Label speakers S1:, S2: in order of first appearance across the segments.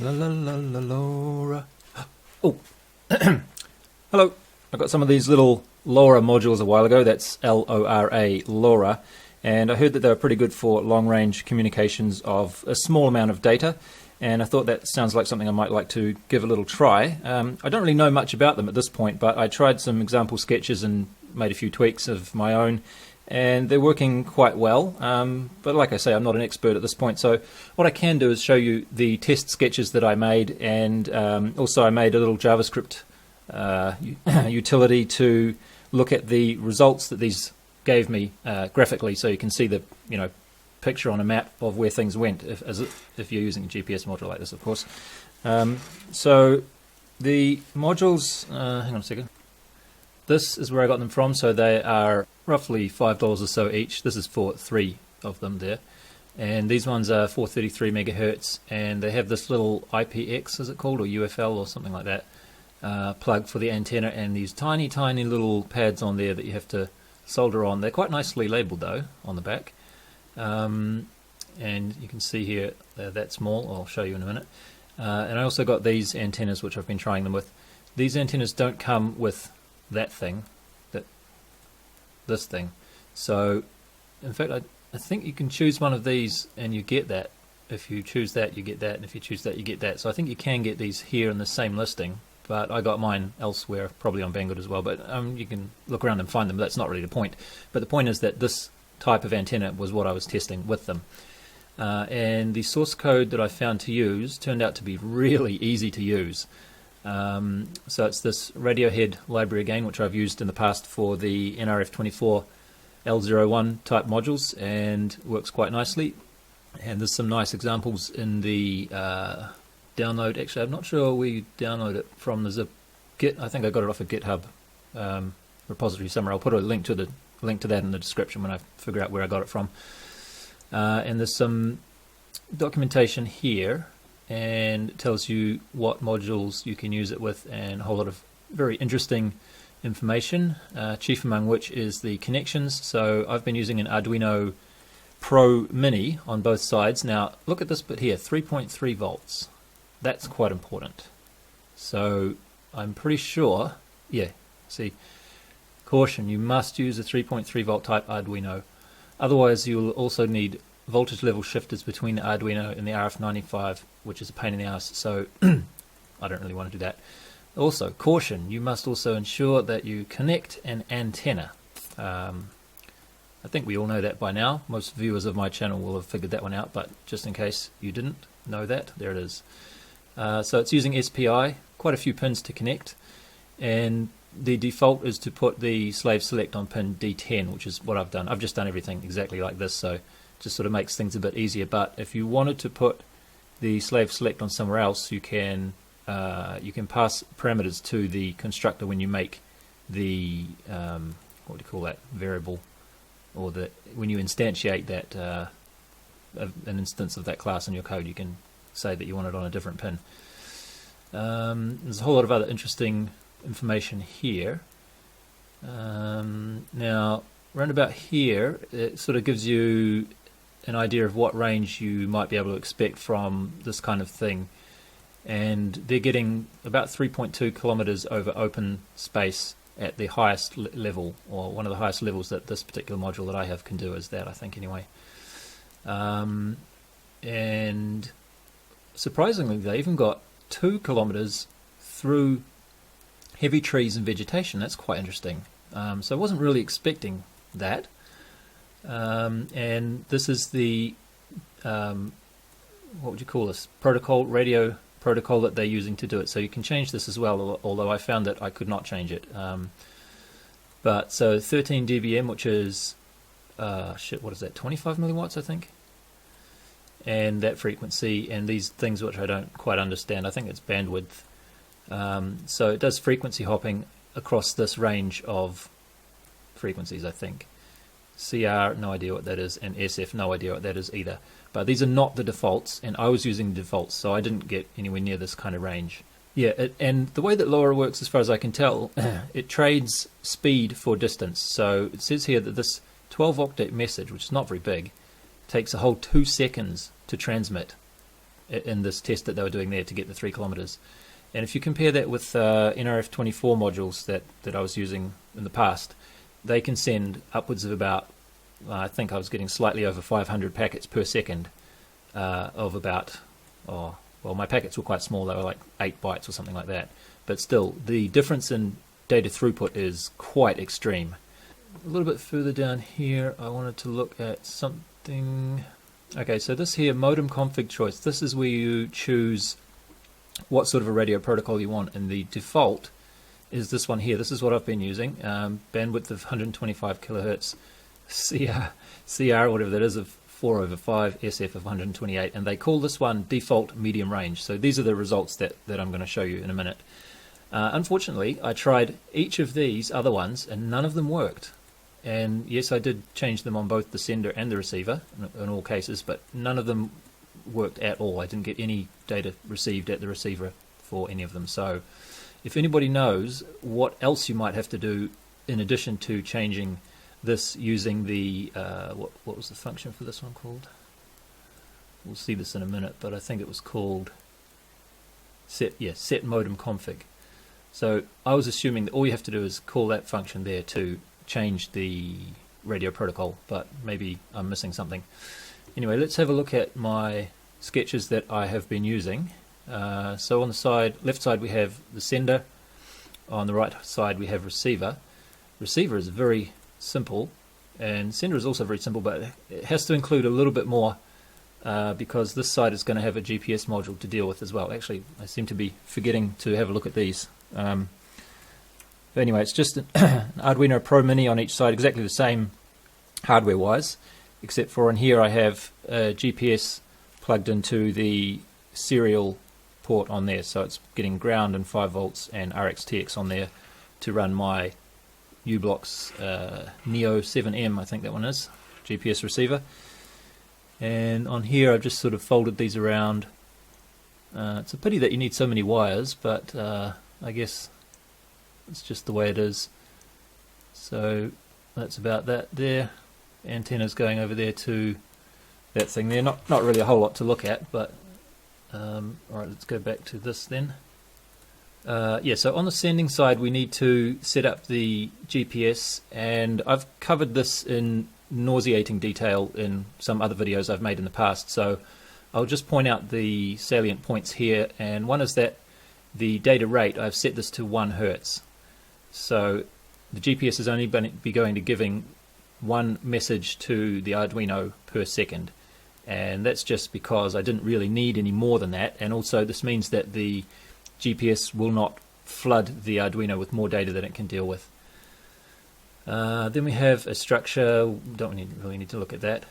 S1: La la la la LoRa. Oh, hello. I got some of these little LoRa modules a while ago. That's L-O-R-A, LoRa. And I heard that they were pretty good for long-range communications of a small amount of data. And I thought that sounds like something I might like to give a little try. I don't really know much about them at this point, but I tried some example sketches and made a few tweaks of my own. And they're working quite well, but like I say, I'm not an expert at this point, so what I can do is show you the test sketches that I made, and also I made a little JavaScript utility to look at the results that these gave me graphically, so you can see the picture on a map of where things went, if you're using a GPS module like this, of course. So the modules, hang on a second. This is where I got them from, so they are roughly $5 or so each. This is for 3 of them there. And these ones are 433 megahertz, and they have this little IPX, is it called, or UFL or something like that, plug for the antenna, and these tiny, tiny little pads on there that you have to solder on. They're quite nicely labelled, though, on the back. And you can see here, they're that small. I'll show you in a minute. And I also got these antennas, which I've been trying them with. These antennas don't come with that thing, this thing. So in fact I think you can choose one of these and you get that. If you choose that you get that, and if you choose that you get that. So I think you can get these here in the same listing, but I got mine elsewhere, probably on Banggood as well, but you can look around and find them. That's not really the point, but the point is that this type of antenna was what I was testing with them. And the source code that I found to use turned out to be really easy to use. So it's this Radiohead library again, which I've used in the past for the NRF24 L01 type modules, and works quite nicely. And there's some nice examples in the download. Actually, I'm not sure where you download it from. There's a Git. I think I got it off a GitHub repository somewhere. I'll put a link to that in the description when I figure out where I got it from. And there's some documentation here, and it tells you what modules you can use it with, and a whole lot of very interesting information, chief among which is the connections. So I've been using an Arduino Pro Mini on both sides. Now look at this bit here, 3.3 volts. That's quite important. So I'm pretty sure, yeah, see, caution, you must use a 3.3 volt type Arduino. Otherwise you'll also need voltage level shifters between the Arduino and the RF95, which is a pain in the ass, so I don't really want to do that. Also, caution, you must also ensure that you connect an antenna. I think we all know that by now. Most viewers of my channel will have figured that one out, but just in case you didn't know that, there it is. So it's using SPI, quite a few pins to connect, and the default is to put the slave select on pin D10, which is what I've done. I've just done everything exactly like this, so just sort of makes things a bit easier. But if you wanted to put the slave select on somewhere else, you can pass parameters to the constructor when you make the what do you call that, variable, or when you instantiate that an instance of that class in your code. You can say that you want it on a different pin. There's a whole lot of other interesting information here. Now round about here it sort of gives you an idea of what range you might be able to expect from this kind of thing, and they're getting about 3.2 kilometers over open space at the highest level, or one of the highest levels that this particular module that I have can do is that, I think, anyway. And surprisingly they even got 2 kilometers through heavy trees and vegetation. That's quite interesting. So I wasn't really expecting that. And this is the what would you call this, radio protocol that they're using to do it. So you can change this as well, although I found that I could not change it. But so 13 dBm, which is what is that, 25 milliwatts, I think, and that frequency, and these things which I don't quite understand, I think it's bandwidth. So it does frequency hopping across this range of frequencies, I think. CR, no idea what that is, and SF, no idea what that is either. But these are not the defaults, and I was using the defaults, so I didn't get anywhere near this kind of range. Yeah, and the way that LoRa works, as far as I can tell, it trades speed for distance. So it says here that this 12 octet message, which is not very big, takes a whole 2 seconds to transmit. in this test that they were doing there to get the 3 kilometers. And if you compare that with NRF24 modules that I was using in the past, they can send upwards of about, I think I was getting slightly over 500 packets per second of about, well, my packets were quite small, they were like 8 bytes or something like that. But still, the difference in data throughput is quite extreme. A little bit further down here, I wanted to look at something. Okay, so this here, Modem Config choice, this is where you choose what sort of a radio protocol you want, and the default is this one here. This is what I've been using, bandwidth of 125 kilohertz, CR, whatever that is, of 4/5, SF of 128, and they call this one default medium range. So these are the results that I'm going to show you in a minute. Unfortunately, I tried each of these other ones and none of them worked. And yes, I did change them on both the sender and the receiver in all cases, but none of them worked at all. I didn't get any data received at the receiver for any of them. So if anybody knows what else you might have to do in addition to changing this using the what was the function for this one called? We'll see this in a minute, but I think it was called set modem config. So I was assuming that all you have to do is call that function there to change the radio protocol, but maybe I'm missing something. Anyway, let's have a look at my sketches that I have been using. So on the left side we have the sender, on the right side we have receiver. Receiver is very simple, and sender is also very simple, but it has to include a little bit more because this side is going to have a GPS module to deal with as well. Actually, I seem to be forgetting to have a look at these. But anyway, it's just an Arduino Pro Mini on each side, exactly the same hardware-wise, except for in here I have GPS plugged into the serial port on there, so it's getting ground and 5 volts and RxTX on there to run my U-Blox Neo 7M, I think that one is, GPS receiver. And on here I've just sort of folded these around. It's a pity that you need so many wires, but I guess it's just the way it is. So that's about that there. Antennas going over there to that thing there. Not really a whole lot to look at, but alright, let's go back to this then. Yeah, so on the sending side we need to set up the GPS, and I've covered this in nauseating detail in some other videos I've made in the past, so I'll just point out the salient points here. And one is that the data rate, I've set this to 1 Hertz. So the GPS is only going to be going to giving 1 message to the Arduino per second, and that's just because I didn't really need any more than that. And also this means that the GPS will not flood the Arduino with more data than it can deal with. Then we have a structure. Don't really need to look at that.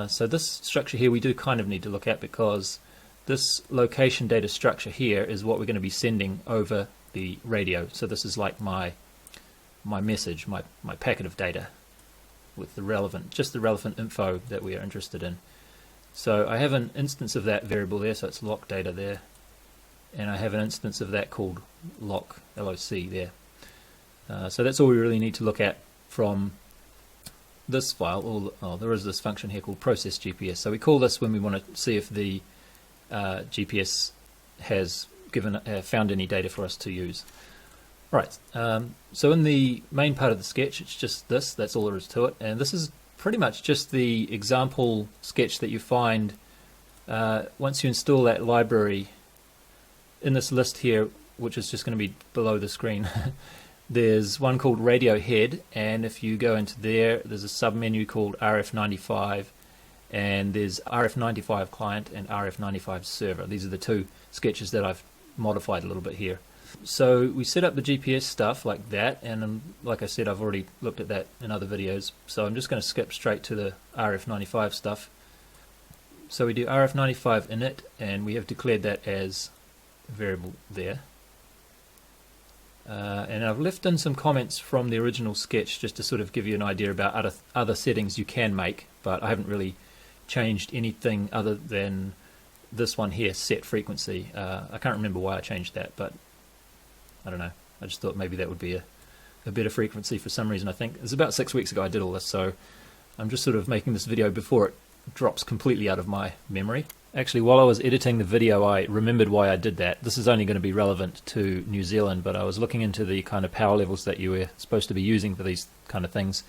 S1: So this structure here we do kind of need to look at, because this location data structure here is what we're going to be sending over the radio. So this is like my message, my packet of data with the relevant info that we are interested in. So I have an instance of that variable there, so it's lock data there, and I have an instance of that called lock, LOC there. So that's all we really need to look at from this file. There is this function here called process GPS. So we call this when we want to see if the GPS has found any data for us to use. Right, so in the main part of the sketch, it's just this, that's all there is to it, and this is pretty much just the example sketch that you find once you install that library. In this list here, which is just going to be below the screen, there's one called Radio Head, and if you go into there's a sub-menu called RF95, and there's RF95 Client and RF95 Server. These are the 2 sketches that I've modified a little bit here. So we set up the GPS stuff like that, and like I said, I've already looked at that in other videos, so I'm just going to skip straight to the RF95 stuff. So we do RF95 init, and we have declared that as a variable there. And I've left in some comments from the original sketch just to sort of give you an idea about other settings you can make, but I haven't really changed anything other than this one here, set frequency. I can't remember why I changed that, but I don't know. I just thought maybe that would be a better frequency for some reason. I think it's about 6 weeks ago I did all this, so I'm just sort of making this video before it drops completely out of my memory. Actually, while I was editing the video, I remembered why I did that. This is only going to be relevant to New Zealand, but I was looking into the kind of power levels that you were supposed to be using for these kind of things,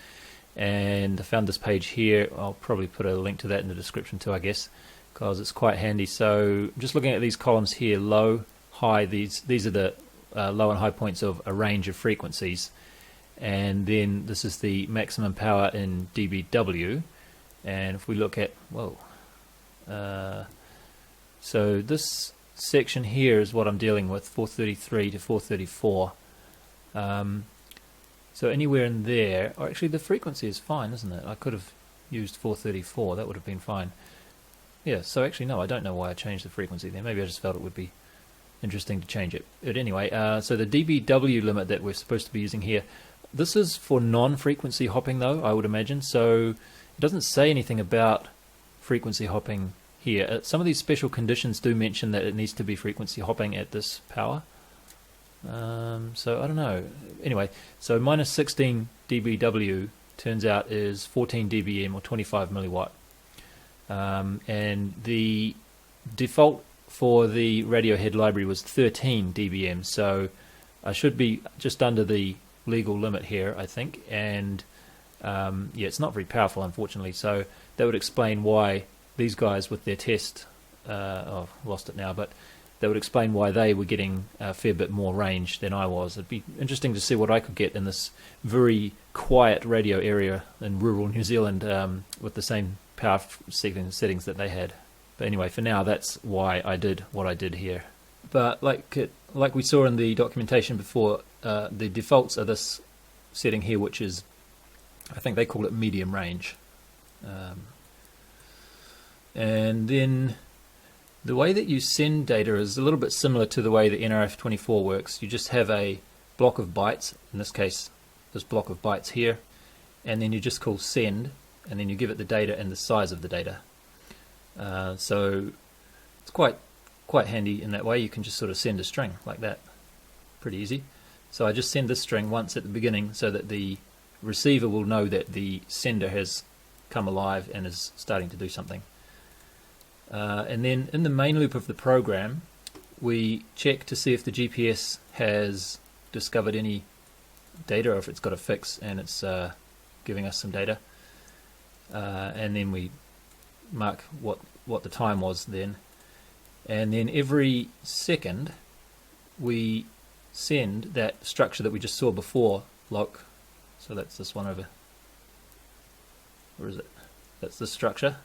S1: and I found this page here. I'll probably put a link to that in the description too, I guess, because it's quite handy. So just looking at these columns here, low, high, these are the low and high points of a range of frequencies, and then this is the maximum power in dBW. And if we look at, so this section here is what I'm dealing with, 433 to 434. So anywhere in there, or actually the frequency is fine, isn't it? I could have used 434, that would have been fine. Yeah, so actually no, I don't know why I changed the frequency there. Maybe I just felt it would be interesting to change it. But anyway, so the dBw limit that we're supposed to be using here, this is for non-frequency hopping though, I would imagine, so it doesn't say anything about frequency hopping here. Some of these special conditions do mention that it needs to be frequency hopping at this power. So I don't know. Anyway, so minus 16 dBW turns out is 14 dBm or 25 milliwatt. And the default for the Radiohead library was 13 dBm, so I should be just under the legal limit here, I think. And yeah, it's not very powerful, unfortunately, so that would explain why these guys with their test, I've lost it now, but that would explain why they were getting a fair bit more range than I was. It'd be interesting to see what I could get in this very quiet radio area in rural New Zealand with the same power settings that they had. But anyway, for now, that's why I did what I did here. But like we saw in the documentation before, the defaults are this setting here, which is, I think they call it medium range. And then the way that you send data is a little bit similar to the way the NRF24 works. You just have a block of bytes, in this case this block of bytes here, and then you just call send, and then you give it the data and the size of the data. So it's quite handy in that way. You can just sort of send a string like that, pretty easy. So I just send this string once at the beginning so that the receiver will know that the sender has come alive and is starting to do something. And then in the main loop of the program, we check to see if the GPS has discovered any data or if it's got a fix and it's giving us some data. And then we mark what the time was then. And then every second we send that structure that we just saw before, loc. So that's this one over. Where is it? That's the structure.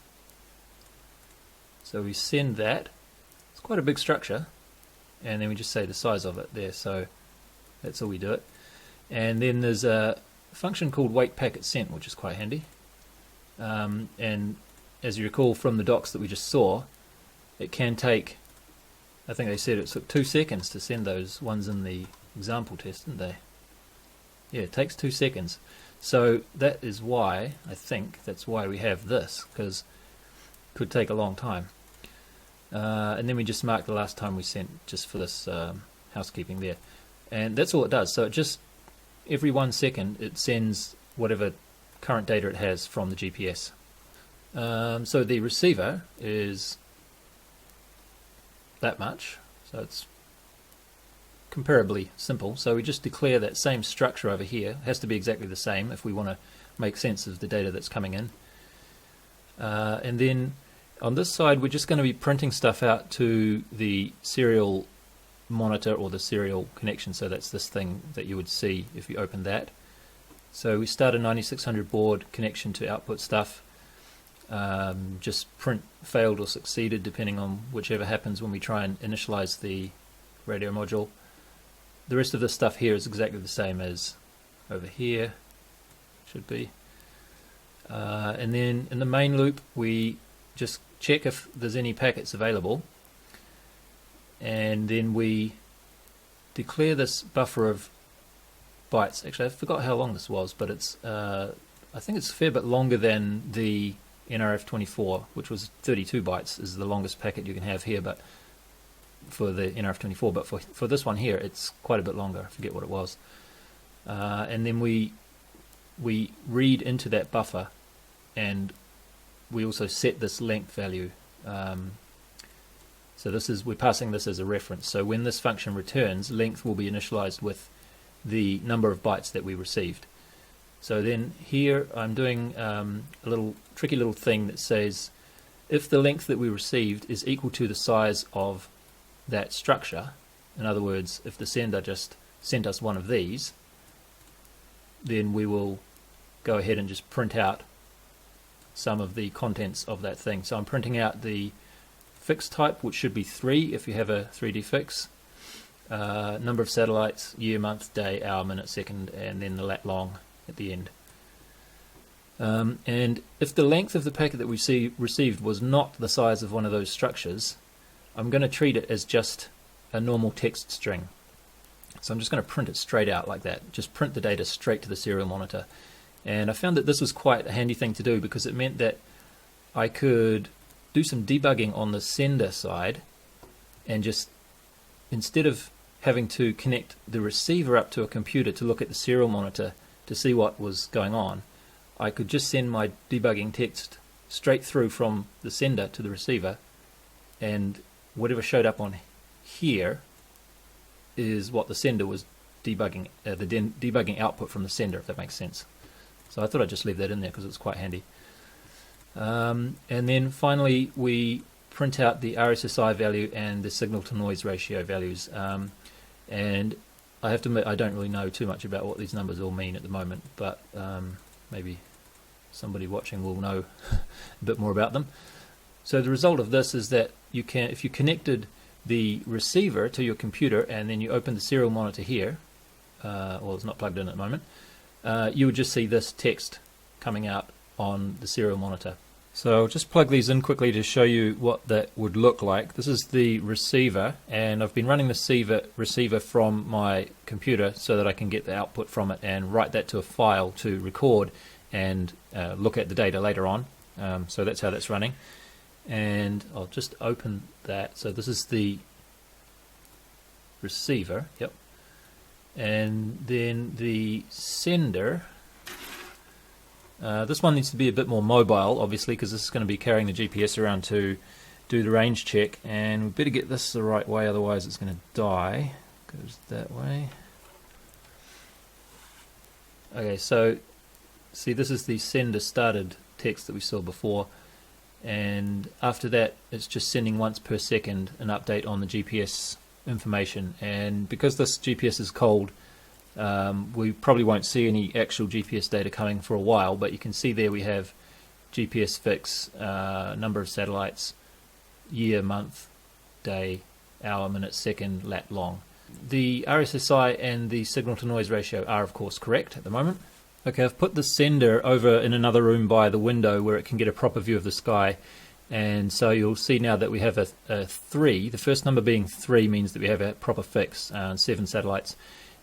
S1: So we send that. It's quite a big structure, and then we just say the size of it there. So that's how we do it. And then there's a function called wait packet sent, which is quite handy. And as you recall from the docs that we just saw, it can take, I think they said it took 2 seconds to send those ones in the example test, didn't they? Yeah, it takes 2 seconds. So that is why, I think, that's why we have this, because it could take a long time. And then we just mark the last time we sent, just for this housekeeping there. And that's all it does. So it just, every 1 second, it sends whatever current data it has from the GPS. So the receiver is that much, so it's comparably simple. So we just declare that same structure over here. It has to be exactly the same if we want to make sense of the data that's coming in. And then on this side, we're just going to be printing stuff out to the serial monitor or the serial connection. So that's this thing that you would see if you open that. So we start a 9600 board connection to output stuff. Just print failed or succeeded depending on whichever happens when we try and initialize the radio module. The rest of this stuff here is exactly the same as over here, should be. And then in the main loop we just check if there's any packets available, and then we declare this buffer of bytes. Actually, I forgot how long this was, but it's I think it's a fair bit longer than the NRF24, which was 32 bytes is the longest packet you can have here, but for the NRF24, but for this one here it's quite a bit longer. I forget what it was. And then we read into that buffer, and we also set this length value So we're passing this as a reference. So when this function returns, length will be initialized with the number of bytes that we received. So then here I'm doing a little tricky little thing that says if the length that we received is equal to the size of that structure, in other words, if the sender just sent us one of these, then we will go ahead and just print out some of the contents of that thing. So I'm printing out the fix type, which should be 3 if you have a 3D fix, number of satellites, year, month, day, hour, minute, second, and then the lat long at the end. And if the length of the packet that we received was not the size of one of those structures, I'm going to treat it as just a normal text string. So I'm just going to print it straight out like that, just print the data straight to the serial monitor. And I found that this was quite a handy thing to do because it meant that I could do some debugging on the sender side and just, instead of having to connect the receiver up to a computer to look at the serial monitor to see what was going on, I could just send my debugging text straight through from the sender to the receiver, and whatever showed up on here is what the sender was debugging, the debugging output from the sender, if that makes sense. So I thought I'd just leave that in there because it's quite handy. And then finally we print out the RSSI value and the signal to noise ratio values. And I have to admit I don't really know too much about what these numbers all mean at the moment, but maybe somebody watching will know a bit more about them. So the result of this is that you can, if you connected the receiver to your computer and then you open the serial monitor here, well, it's not plugged in at the moment, you would just see this text coming out on the serial monitor. So I'll just plug these in quickly to show you what that would look like. This is the receiver, and I've been running the receiver from my computer so that I can get the output from it and write that to a file to record and look at the data later on. So that's how that's running. And I'll just open that. So this is the receiver, yep. And then the sender, this one needs to be a bit more mobile, obviously, because this is going to be carrying the GPS around to do the range check, and we better get this the right way, otherwise it's going to die. Goes that way. Okay, so see, this is the sender started text that we saw before, and after that it's just sending once per second an update on the GPS information. And because this GPS is cold, we probably won't see any actual GPS data coming for a while, but you can see there we have GPS fix, number of satellites, year, month, day, hour, minute, second, lat long. The RSSI and the signal to noise ratio are of course correct at the moment. Okay, I've put the sender over in another room by the window where it can get a proper view of the sky, and so you'll see now that we have a 3. The first number being 3 means that we have a proper fix, 7 satellites.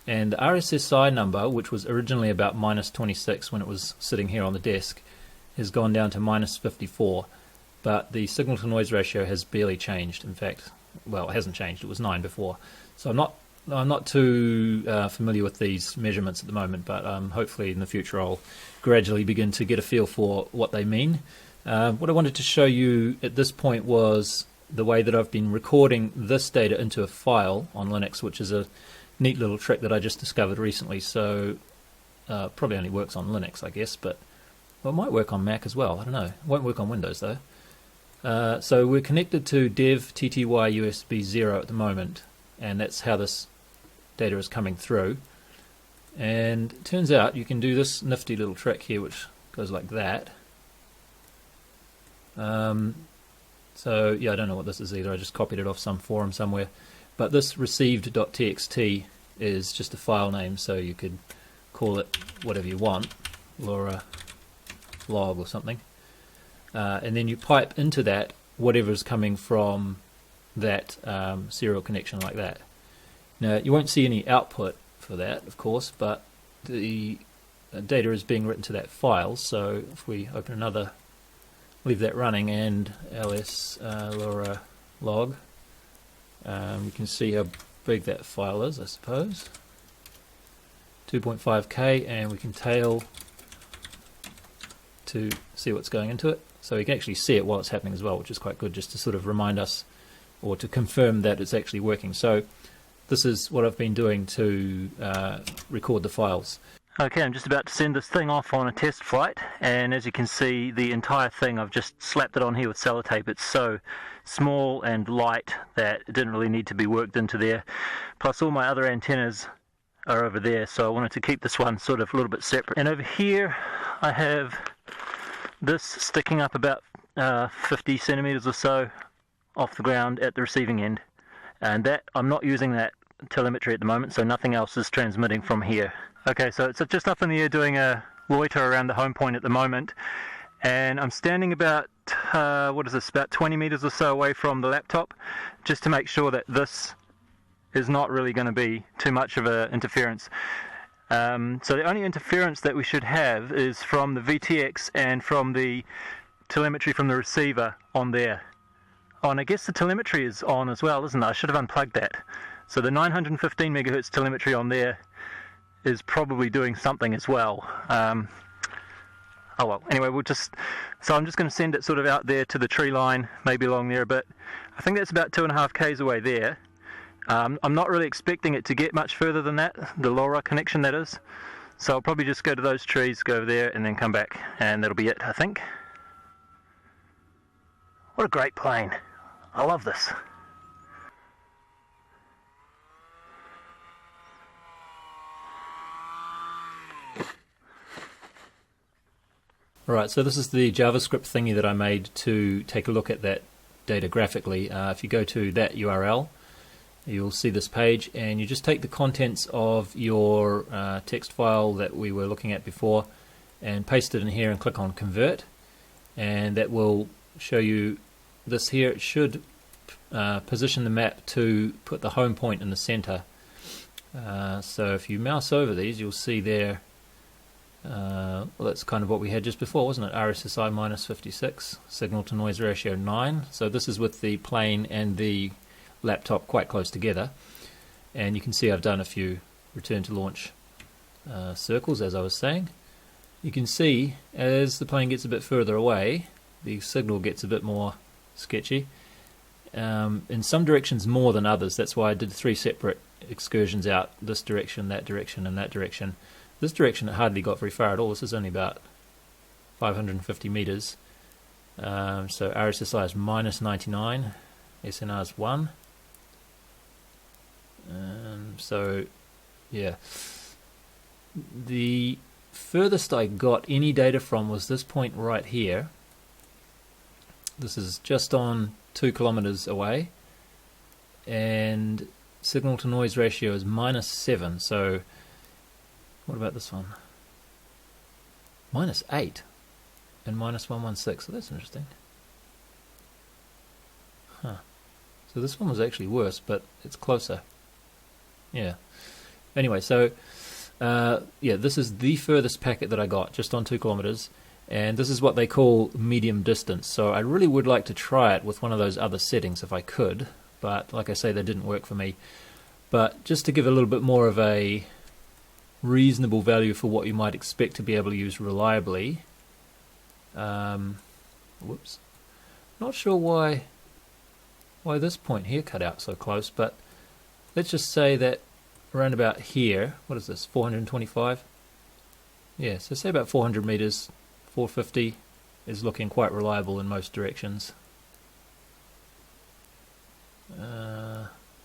S1: And the RSSI number, which was originally about -26 when it was sitting here on the desk, has gone down to -54. But the signal to noise ratio has barely changed. In fact, well, it hasn't changed. It was 9 before. So I'm not too familiar with these measurements at the moment, but hopefully in the future I'll gradually begin to get a feel for what they mean. What I wanted to show you at this point was the way that I've been recording this data into a file on Linux, which is a neat little trick that I just discovered recently. So probably only works on Linux, I guess, but well, it might work on Mac as well. I don't know. It won't work on Windows though. So we're connected to dev TTY USB 0 at the moment, and that's how this data is coming through. And it turns out you can do this nifty little trick here, which goes like that. So yeah, I don't know what this is either. I just copied it off some forum somewhere. But this received.txt is just a file name, so you could call it whatever you want, LoRa log or something. And then you pipe into that whatever is coming from that serial connection like that. Now you won't see any output for that, of course, but the data is being written to that file. So if we open another, leave that running, and ls LoRa log, you can see how big that file is, I suppose. 2.5K, and we can tail to see what's going into it. So you can actually see it while it's happening as well, which is quite good, just to sort of remind us or to confirm that it's actually working. So this is what I've been doing to record the files. Okay, I'm just about to send this thing off on a test flight, and as you can see, the entire thing, I've just slapped it on here with sellotape. It's so small and light that it didn't really need to be worked into there. Plus all my other antennas are over there, so I wanted to keep this one sort of a little bit separate. And over here I have this sticking up about 50 centimeters or so off the ground at the receiving end, and that I'm not using that telemetry at the moment, so nothing else is transmitting from here. Okay, so it's just up in the air doing a loiter around the home point at the moment, and I'm standing about about 20 meters or so away from the laptop, just to make sure that this is not really going to be too much of an interference. So the only interference that we should have is from the VTX and from the telemetry from the receiver on there. Oh, and I guess the telemetry is on as well, isn't it? I should have unplugged that. So the 915 megahertz telemetry on there is probably doing something as well. Oh well, anyway, so I'm just going to send it sort of out there to the tree line, maybe along there a bit. I think that's about 2.5 k's away there. I'm not really expecting it to get much further than that, the LoRa connection that is. So I'll probably just go to those trees, go over there, and then come back, and that'll be it, I think. What a great plane. I love this. Alright, so this is the JavaScript thingy that I made to take a look at that data graphically. If you go to that URL, you'll see this page, and you just take the contents of your text file that we were looking at before and paste it in here and click on Convert, and that will show you this here. It should position the map to put the home point in the center. So if you mouse over these, you'll see there, well, that's kind of what we had just before, wasn't it? RSSI minus 56, signal to noise ratio 9. So this is with the plane and the laptop quite close together, and you can see I've done a few return to launch circles, as I was saying. You can see as the plane gets a bit further away, the signal gets a bit more sketchy. In some directions more than others. That's why I did 3 separate excursions out, this direction, that direction, and that direction. This direction it hardly got very far at all. This is only about 550 meters. So RSSI is minus 99, SNR is 1. So yeah, the furthest I got any data from was this point right here. This is just on 2 kilometers away, and signal to noise ratio is minus 7. So what about this one? Minus 8 and minus 116. So that's interesting. Huh. So this one was actually worse, but it's closer. Yeah. Anyway, so yeah, this is the furthest packet that I got, just on 2 kilometers, and this is what they call medium distance. So I really would like to try it with one of those other settings if I could, but like I say, they didn't work for me. But just to give a little bit more of a reasonable value for what you might expect to be able to use reliably. Whoops. Not sure why this point here cut out so close, but let's just say that around about here, what is this, 425? Yeah, so say about 400 meters, 450 is looking quite reliable in most directions.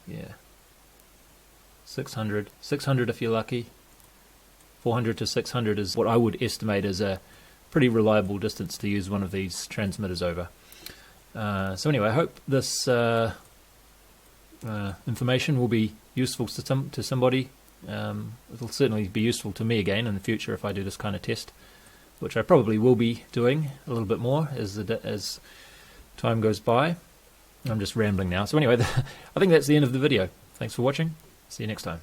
S1: Yeah, 600 if you're lucky. 400 to 600 is what I would estimate as a pretty reliable distance to use one of these transmitters over. So anyway, I hope this information will be useful to somebody. It'll certainly be useful to me again in the future if I do this kind of test, which I probably will be doing a little bit more as time goes by. I'm just rambling now. So anyway, I think that's the end of the video. Thanks for watching. See you next time.